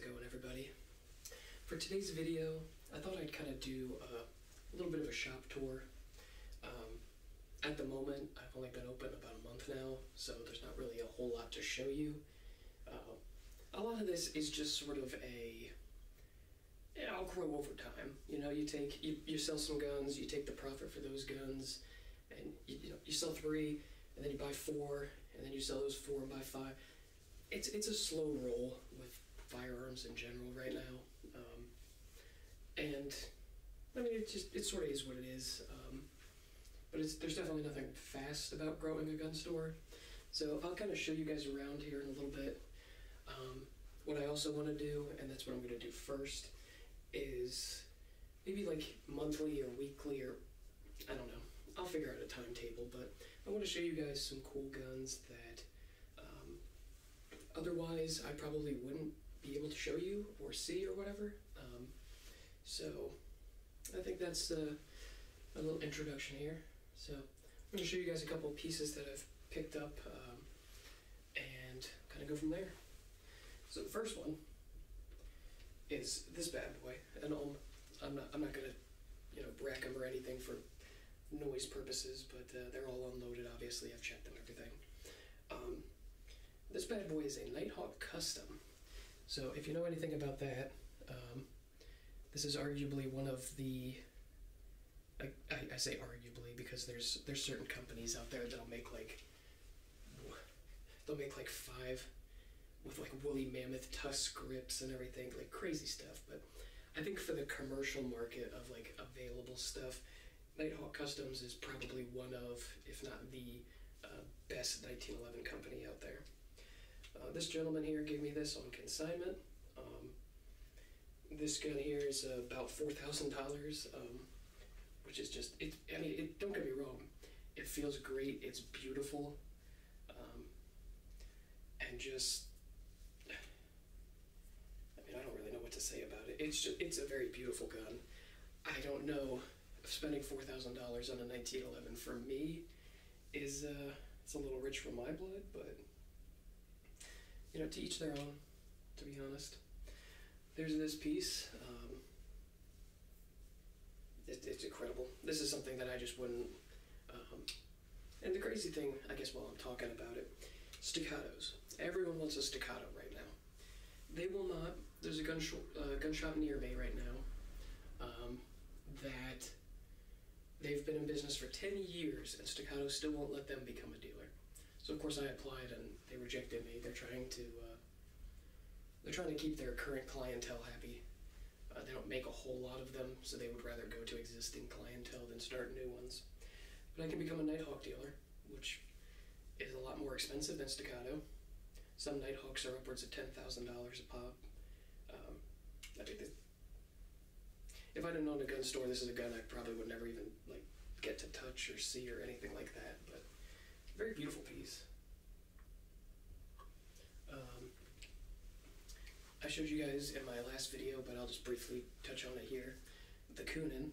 it going, everybody? For today's video, I thought I'd kind of do a little bit of a shop tour. At the moment, I've only been open about a month now, so there's not really a whole lot to show you. A lot of this is just sort of I'll grow over time. You know, you sell some guns, you take the profit for those guns, and you sell 3, and then you buy 4, and then you sell those 4 and buy 5. It's a slow roll with firearms in general right now, and I mean it sort of is what it is. But there's definitely nothing fast about growing a gun store. So I'll kind of show you guys around here in a little bit. What I also want to do, and that's what I'm going to do first, is maybe like monthly or weekly, or I don't know. I'll figure out a timetable, but I want to show you guys some cool guns that otherwise I probably wouldn't be able to show you or see or whatever. So I think that's a little introduction here. So I'm going to show you guys a couple of pieces that I've picked up and kind of go from there. So the first one is this bad boy, and I'm not going to brack them or anything for noise purposes, but they're all unloaded. Obviously, I've checked them, everything. This bad boy is a Nighthawk Custom. So if you know anything about that, this is arguably one of the I say arguably because there's certain companies out there that'll make like 5 with like woolly mammoth tusk grips and everything, like crazy stuff. But I think for the commercial market of like available stuff, Nighthawk Customs is probably one of, if not the best 1911 company out there. This gentleman here gave me this on consignment. This gun here is about $4,000, which is just, don't get me wrong, it feels great, it's beautiful, and just, I don't really know what to say about it. It's a very beautiful gun. I don't know if spending $4,000 on a 1911 for me is, it's a little rich for my blood, but, to each their own, to be honest. There's this piece. It's incredible. This is something that I just wouldn't... and the crazy thing, I guess while I'm talking about it, staccatos. Everyone wants a staccato right now. They will not... There's a gun shop near me right now that they've been in business for 10 years, and staccato still won't let them become a dealer. So of course I applied and they rejected me. They're trying to keep their current clientele happy. They don't make a whole lot of them, so they would rather go to existing clientele than start new ones. But I can become a Nighthawk dealer, which is a lot more expensive than staccato. Some Nighthawks are upwards of $10,000 a pop. If I'd have known a gun store, this is a gun I probably would never even get to touch or see or anything like that. But very beautiful piece. I showed you guys in my last video, but I'll just briefly touch on it here. The Coan.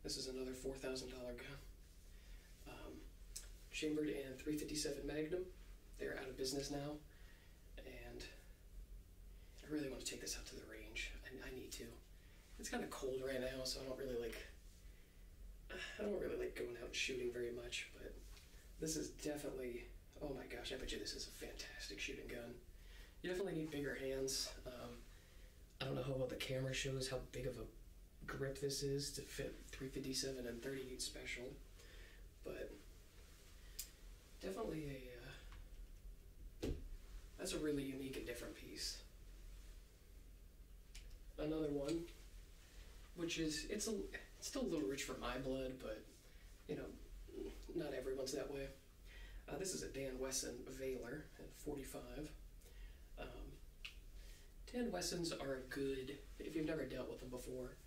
This is another $4,000 gun. Chambered in .357 Magnum. They're out of business now, and I really want to take this out to the range. I need to. It's kind of cold right now, so I don't really like going out and shooting very much, but this is definitely, oh my gosh, I bet you this is a fantastic shooting gun. You definitely need bigger hands. I don't know how well the camera shows how big of a grip this is to fit .357 and .38 special, but definitely that's a really unique and different piece. Another one, which is, it's still a little rich for my blood, but not everyone's that way. This is a Dan Wesson Veiler at 45. Dan Wessons are good, if you've never dealt with them before,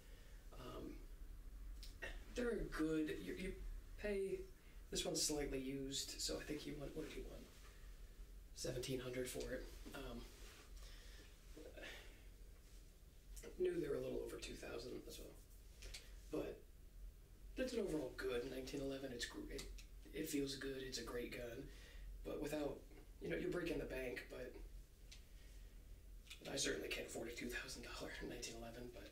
they're a good, you pay, this one's slightly used, so I think he went, what did he want? $1,700 for it. Knew they were a little over $2,000 as well, but it's an overall good 1911. It's great. It feels good. It's a great gun, but without, you're breaking the bank, but I certainly can't afford a $2,000 in 1911, but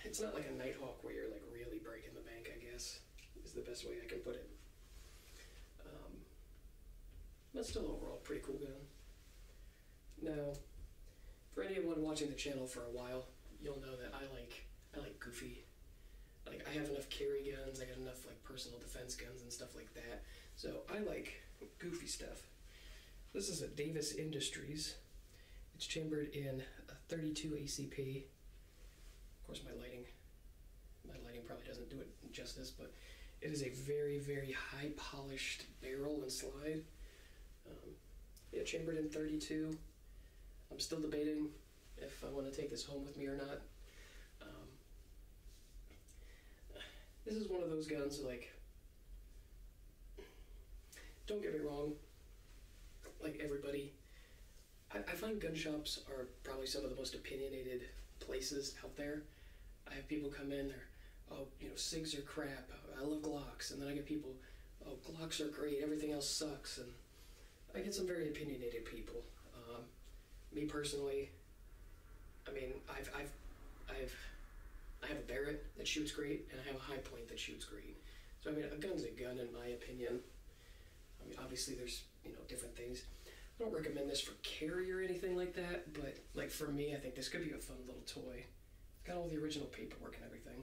it's not like a Nighthawk where you're like really breaking the bank, I guess, is the best way I can put it. But still overall, pretty cool gun. Now, for anyone watching the channel for a while, you'll know that I like goofy. Like, I have enough carry guns, I got enough like personal defense guns and stuff like that. So I like goofy stuff. This is a Davis Industries. It's chambered in a 32 ACP. Of course, my lighting probably doesn't do it justice, but it is a very, very high polished barrel and slide. Yeah, chambered in 32. I'm still debating if I want to take this home with me or not. This is one of those guns, like, don't get me wrong, like everybody, I find gun shops are probably some of the most opinionated places out there. I have people come in, they're, oh, you know, SIGs are crap, I love Glocks, and then I get people, oh, Glocks are great, everything else sucks, and I get some very opinionated people. Me personally, I mean, I have a Barrett that shoots great, and I have a high point that shoots great. So I mean, a gun's a gun in my opinion. I mean, obviously there's, you know, different things. I don't recommend this for carry or anything like that, but like for me, I think this could be a fun little toy. Got all the original paperwork and everything.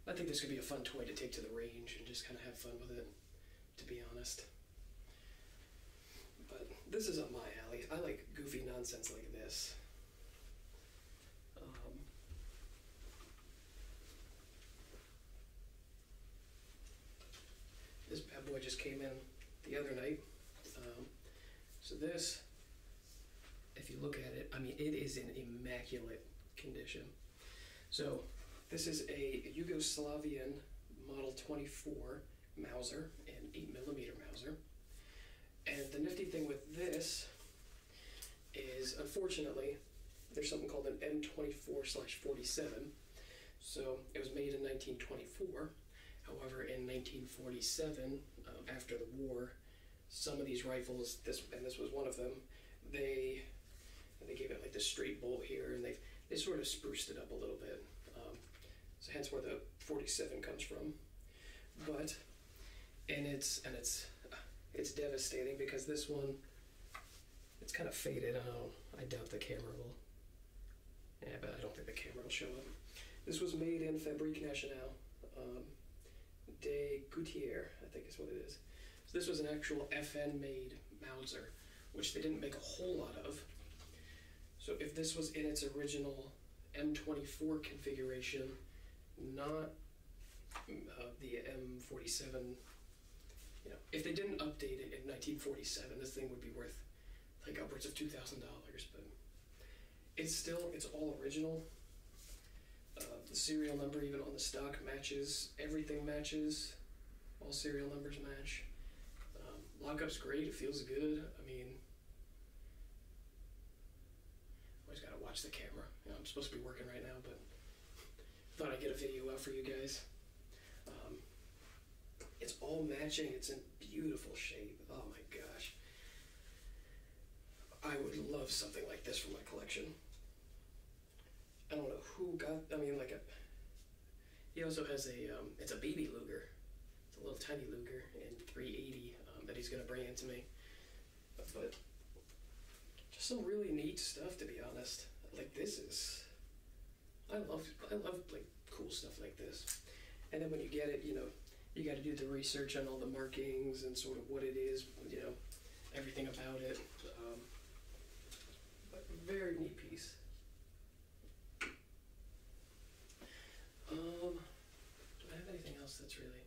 I think this could be a fun toy to take to the range and just kind of have fun with it, to be honest. But this is up my alley. I like goofy nonsense like this. This bad boy just came in the other night. So this, if you look at it, I mean, it is in immaculate condition. So this is a Yugoslavian Model 24 Mouser, an 8mm Mouser. And the nifty thing with this is, unfortunately, there's something called an M24/47. So it was made in 1924. However, in 1947, after the war, some of these rifles, this was one of them, they gave it like this straight bolt here, and they sort of spruced it up a little bit. So hence where the 47 comes from. But it's devastating because this one, it's kind of faded. I doubt the camera will. Yeah, but I don't think the camera will show up. This was made in Fabrique Nationale. De Gouttiere, I think is what it is. So this was an actual FN-made Mauser, which they didn't make a whole lot of. So if this was in its original M24 configuration, not the M47, you know, if they didn't update it in 1947, this thing would be worth like upwards of $2,000. But it's all original. The serial number, even on the stock, matches. Everything matches. All serial numbers match. Lockup's great. It feels good. I mean, always gotta watch the camera. You know, I'm supposed to be working right now, but thought I'd get a video out for you guys. It's all matching. It's in beautiful shape. Oh my gosh. I would love something like this for my collection. I don't know who got, I mean, like he also has it's a baby Luger. It's a little tiny Luger in 380 that he's gonna bring into me. But just some really neat stuff, to be honest. Like this is, I love like cool stuff like this. And then when you get it, you know, you got to do the research on all the markings and sort of what it is, you know, everything about it. But very neat piece. Do I have anything else that's really...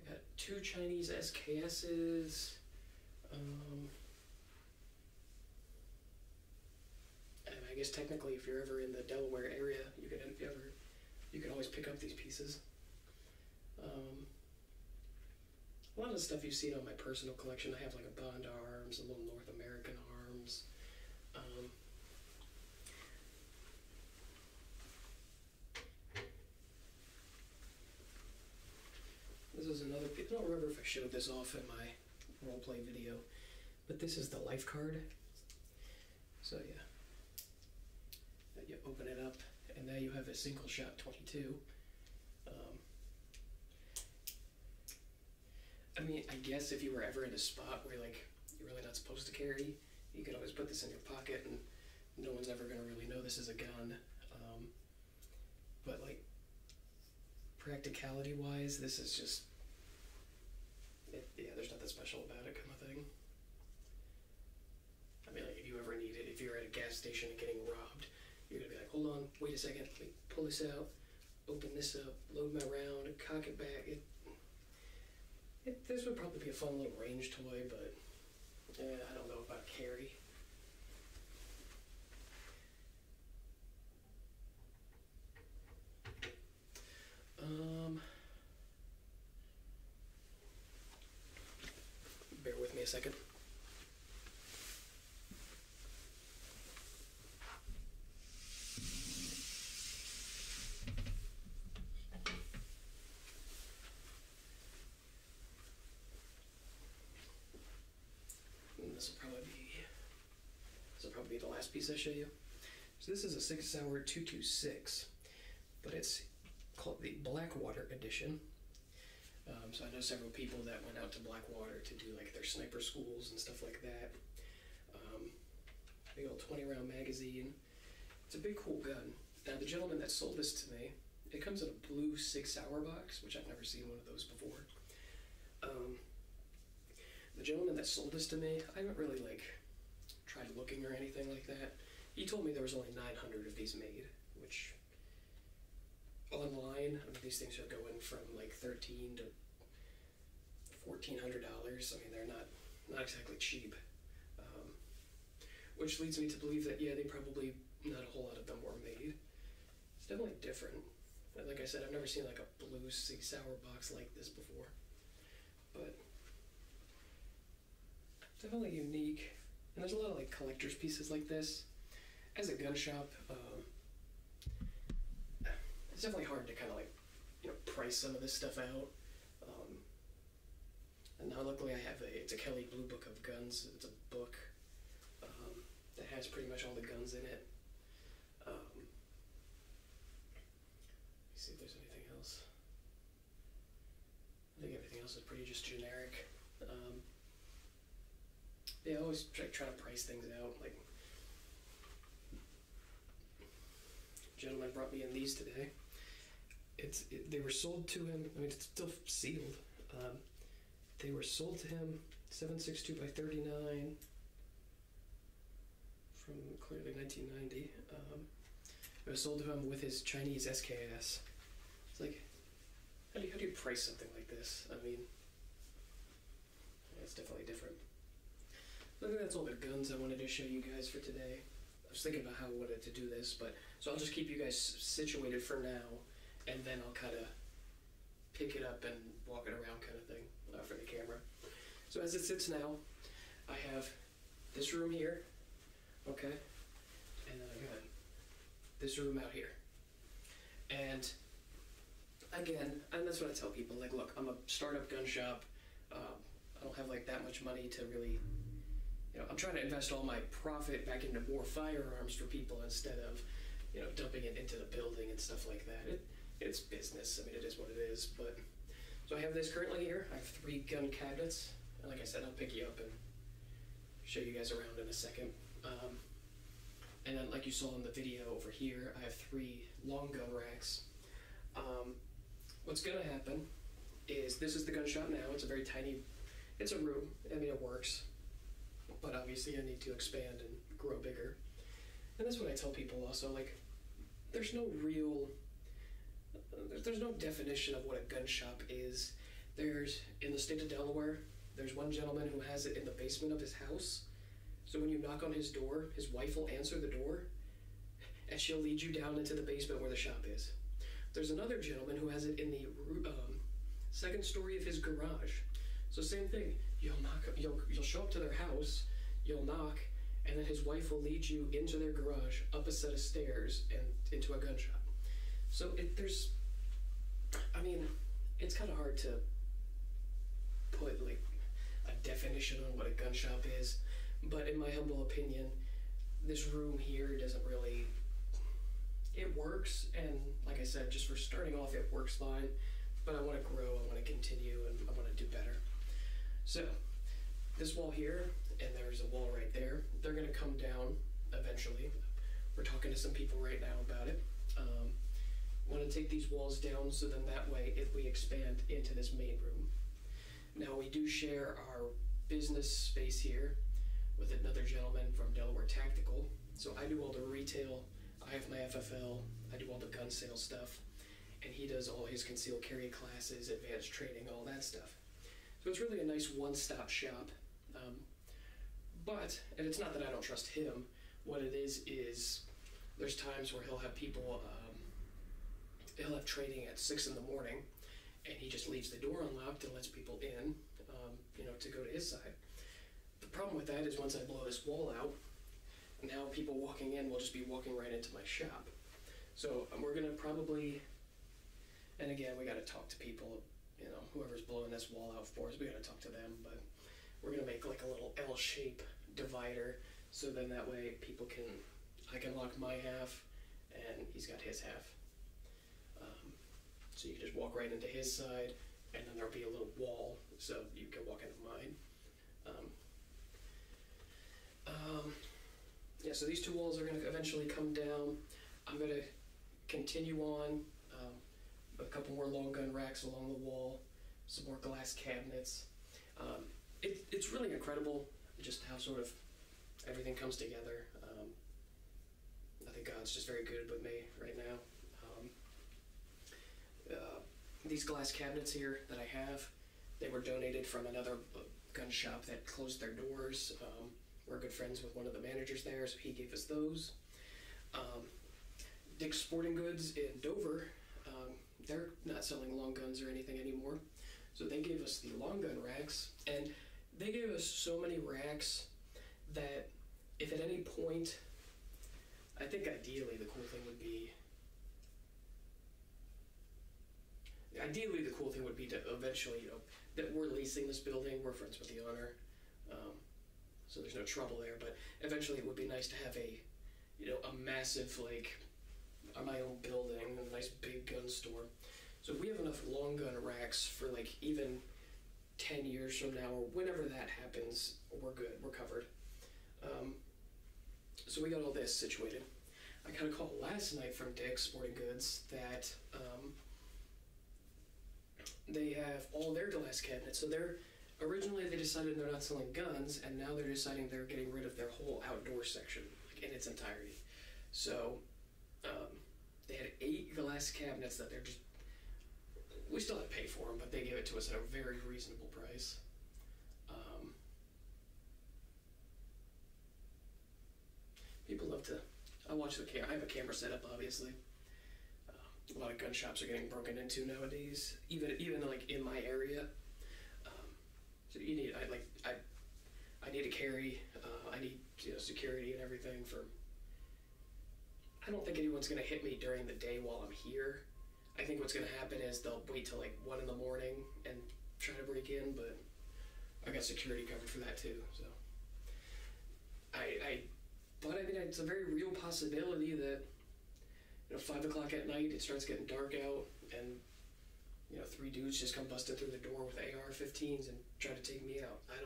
I got 2 Chinese SKSs. And I guess technically if you're ever in the Delaware area, you can always pick up these pieces. A lot of the stuff you've seen on my personal collection, I have like a Bond Arms, a little North American Arms. This is another piece. I don't remember if I showed this off in my roleplay video, but this is the Lifecard. So yeah, you open it up, and now you have a single shot 22. I mean, I guess if you were ever in a spot where like you're really not supposed to carry, you could always put this in your pocket, and no one's ever gonna really know this is a gun. But like practicality-wise, this is just, yeah, there's nothing special about it, kind of thing. I mean, like if you ever need it, if you're at a gas station and getting robbed, you're gonna be like, hold on, wait a second, let me pull this out, open this up, load my round, cock it back. This would probably be a fun little range toy, but I don't know about carry. Bear with me a second. This will probably be the last piece I show you. So this is a 6 Hour 226, but it's called the Blackwater edition. So I know several people that went out to Blackwater to do like their sniper schools and stuff like that. Big old 20-round magazine. It's a big cool gun. Now the gentleman that sold this to me, it comes in a blue 6 Hour box, which I've never seen one of those before. The gentleman that sold this to me, I haven't really like tried looking or anything like that. He told me there was only 900 of these made, which online, I mean, these things are going from like $1,300 to $1,400. I mean, they're not exactly cheap, which leads me to believe that yeah, they probably not a whole lot of them were made. It's definitely different. And like I said, I've never seen like a blue 6 Hour box like this before, but definitely unique. And there's a lot of like collector's pieces like this. As a gun shop, it's definitely hard to kind of like, you know, price some of this stuff out. And now luckily I have it's a Kelly Blue Book of Guns. It's a book that has pretty much all the guns in it. Let me see if there's anything else. I think everything else is pretty just generic. Yeah, I always try to price things out. Like, gentleman brought me in these today. They were sold to him. I mean, it's still sealed. They were sold to him 7.62 by 39 from clearly 1990. It was sold to him with his Chinese SKS. It's like, how do you price something like this? I mean, yeah, it's definitely different. I think that's all the guns I wanted to show you guys for today. I was thinking about how I wanted to do this, but so I'll just keep you guys situated for now, and then I'll kind of pick it up and walk it around kind of thing for the camera. So as it sits now, I have this room here, okay, and then I got this room out here. And again, and that's what I tell people, like, look, I'm a startup gun shop. I don't have like that much money to really, you know, I'm trying to invest all my profit back into more firearms for people instead of, you know, dumping it into the building and stuff like that. It's business. I mean, it is what it is. But so I have this currently here. I have 3 gun cabinets. And like I said, I'll pick you up and show you guys around in a second. And then, like you saw in the video over here, I have 3 long gun racks. What's gonna happen is this is the gun shop now. It's a very tiny, it's a room. I mean, it works. But obviously I need to expand and grow bigger. And that's what I tell people also, like, there's no definition of what a gun shop is. In the state of Delaware, there's one gentleman who has it in the basement of his house. So when you knock on his door, his wife will answer the door, and she'll lead you down into the basement where the shop is. There's another gentleman who has it in the second story of his garage. So same thing, you'll show up to their house, you'll knock, and then his wife will lead you into their garage, up a set of stairs, and into a gun shop. So I mean, it's kind of hard to put like a definition on what a gun shop is, but in my humble opinion, this room here doesn't really, it works, and like I said, just for starting off, it works fine, but I want to grow, I want to continue, and I want to do better. So, this wall here, and there's a wall right there, they're going to come down eventually. We're talking to some people right now about it. Want to take these walls down so then that way if we expand into this main room. Now we do share our business space here with another gentleman from Delaware Tactical. So I do all the retail, I have my FFL, I do all the gun sales stuff, and he does all his concealed carry classes, advanced training, all that stuff. So it's really a nice one-stop shop. And it's not that I don't trust him, what it is there's times where he'll have people, he'll have training at 6 in the morning, and he just leaves the door unlocked and lets people in, to go to his side. The problem with that is once I blow this wall out, now people walking in will just be walking right into my shop. So we're gonna probably, and again, we gotta talk to people, whoever's blowing this wall out for us, we gotta talk to them, but we're gonna make like a little L-shape divider, so then that way I can lock my half, and he's got his half. So you can just walk right into his side, and then there'll be a little wall, so you can walk into mine. Yeah, so these two walls are going to eventually come down. I'm going to continue on, a couple more long gun racks along the wall, some more glass cabinets. It's really incredible just how sort of everything comes together. I think God's just very good with me right now. These glass cabinets here that I have, they were donated from another gun shop that closed their doors. We're good friends with one of the managers there, so he gave us those. Dick's Sporting Goods in Dover, they're not selling long guns or anything anymore, so they gave us the long gun racks, and they gave us so many racks that if at any point, I think ideally the cool thing would be to eventually, that we're leasing this building, we're friends with the owner, so there's no trouble there, but eventually it would be nice to have a massive, my own building, a nice big gun store. So if we have enough long gun racks for even 10 years from now, or whenever that happens, we're good, we're covered. So we got all this situated. I got a call last night from Dick's Sporting Goods that they have all their glass cabinets. So originally they decided they're not selling guns, and now they're deciding they're getting rid of their whole outdoor section, in its entirety. So they had 8 glass cabinets that they're just, we still have to pay for them, but they gave it to us at a very reasonable price. People love to, I watch the camera, I have a camera set up, obviously. A lot of gun shops are getting broken into nowadays, even in my area. So you need, I need to carry, I need security and everything for. I don't think anyone's gonna hit me during the day while I'm here. I think what's gonna happen is they'll wait till 1 in the morning and try to break in, but I got security covered for that too. So but I mean, it's a very real possibility that 5 o'clock at night it starts getting dark out, and 3 dudes just come busting through the door with AR-15s and try to take me out. I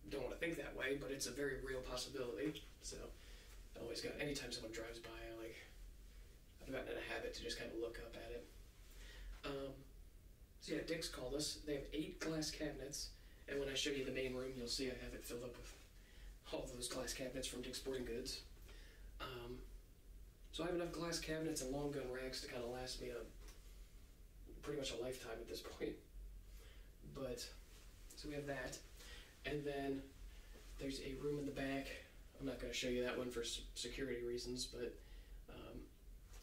don't want to think that way, but it's a very real possibility. So I always got, anytime someone drives by, I've gotten in a habit to just kind of look up at it. So yeah, Dick's called us. They have 8 glass cabinets, and when I show you the main room, you'll see I have it filled up with all those glass cabinets from Dick's Sporting Goods. So I have enough glass cabinets and long gun racks to kind of last me pretty much a lifetime at this point. But, so we have that. And then there's a room in the back. I'm not going to show you that one for security reasons, but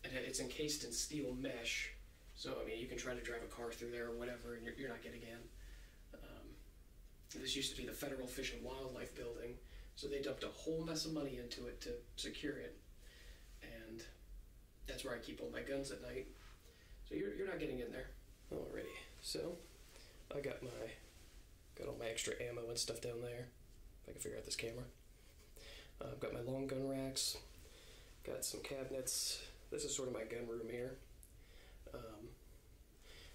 it's encased in steel mesh. So, I mean, you can try to drive a car through there or whatever, and you're not getting in. This used to be the Federal Fish and Wildlife Building, so they dumped a whole mess of money into it to secure it. And that's where I keep all my guns at night. So you're not getting in there. Alrighty, so I got all my extra ammo and stuff down there. If I can figure out this camera. I've got my long gun racks, got some cabinets. This is sort of my gun room here.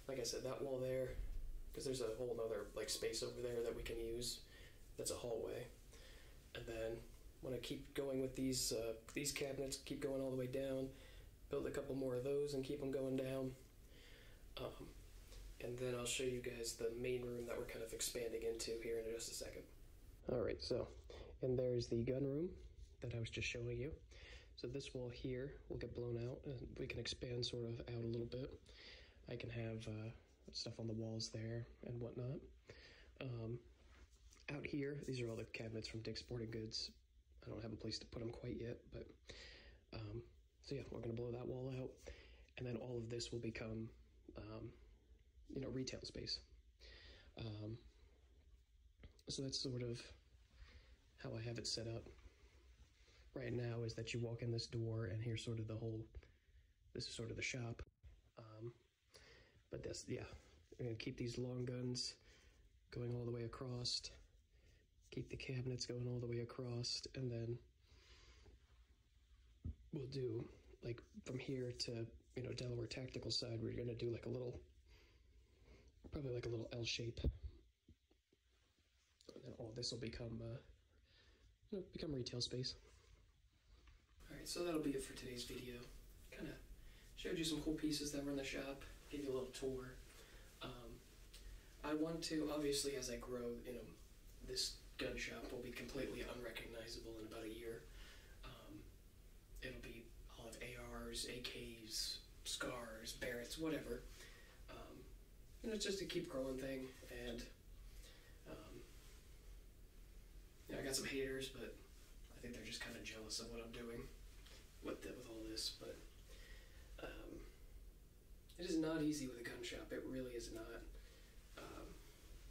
Like I said, that wall there, because there's a whole other like space over there that we can use. That's a hallway. And then want to keep going with these cabinets, keep going all the way down, build a couple more of those and keep them going down. And then I'll show you guys the main room that we're kind of expanding into here in just a second. Alright, so, and there's the gun room that I was just showing you. So this wall here will get blown out and we can expand sort of out a little bit. I can have stuff on the walls there and whatnot. Out here, these are all the cabinets from Dick's Sporting Goods. I don't have a place to put them quite yet, but so yeah, we're gonna blow that wall out, and then all of this will become, retail space. So that's sort of how I have it set up right now. Is that you walk in this door, and here's sort of this is sort of the shop. But this, yeah, we're gonna keep these long guns going all the way across. Keep the cabinets going all the way across, and then we'll do like from here to Delaware Tactical side. We're gonna do like a little, probably like a little L shape, and then all this will become retail space. All right, so that'll be it for today's video. Kind of showed you some cool pieces that were in the shop, gave you a little tour. I want to, obviously, as I grow, this gun shop will be completely unrecognizable in about a year. It'll be, I'll have ARs, AKs, SCARs, Barretts, whatever. Just to keep growing thing, and I got some haters, but I think they're just kind of jealous of what I'm doing with all this, but it is not easy with a gun shop. It really is not.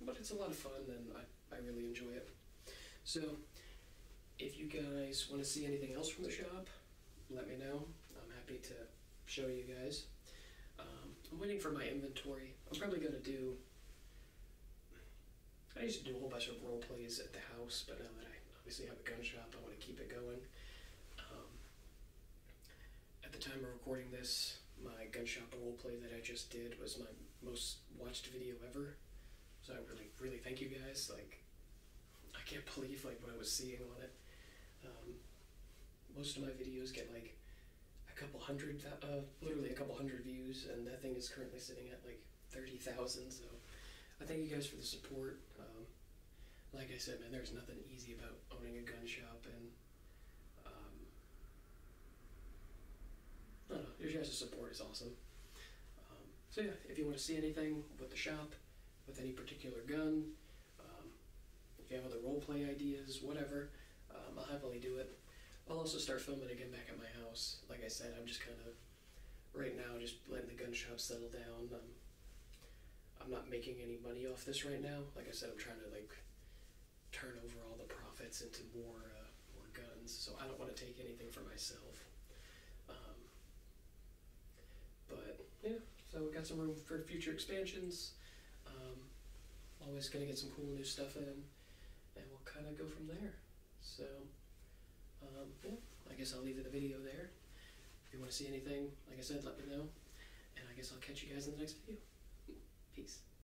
But it's a lot of fun, and I really enjoy it. So, if you guys want to see anything else from the shop, let me know. I'm happy to show you guys. I'm waiting for my inventory. I'm probably going to do... I used to do a whole bunch of role plays at the house, but now that I obviously have a gun shop, I want to keep it going. At the time of recording this, my gun shop role play that I just did was my most watched video ever. So I really thank you guys. Like, I can't believe what I was seeing on it. Most of my videos get like a couple hundred, literally a couple hundred views, and that thing is currently sitting at like 30,000. So I thank you guys for the support. Like I said, man, there's nothing easy about owning a gun shop, and I don't know, your guys' support is awesome. So yeah, if you want to see anything with the shop, with any particular gun, if you have other roleplay ideas, whatever, I'll happily do it. I'll also start filming again back at my house. Like I said, I'm just kind of, right now, just letting the gun shop settle down. I'm not making any money off this right now. Like I said, I'm trying to turn over all the profits into more guns, so I don't want to take anything for myself. But yeah, so we got some room for future expansions. Always gonna get some cool new stuff in, and we'll kind of go from there. So, yeah, I guess I'll leave the video there. If you want to see anything, like I said, let me know, and I guess I'll catch you guys in the next video. Peace.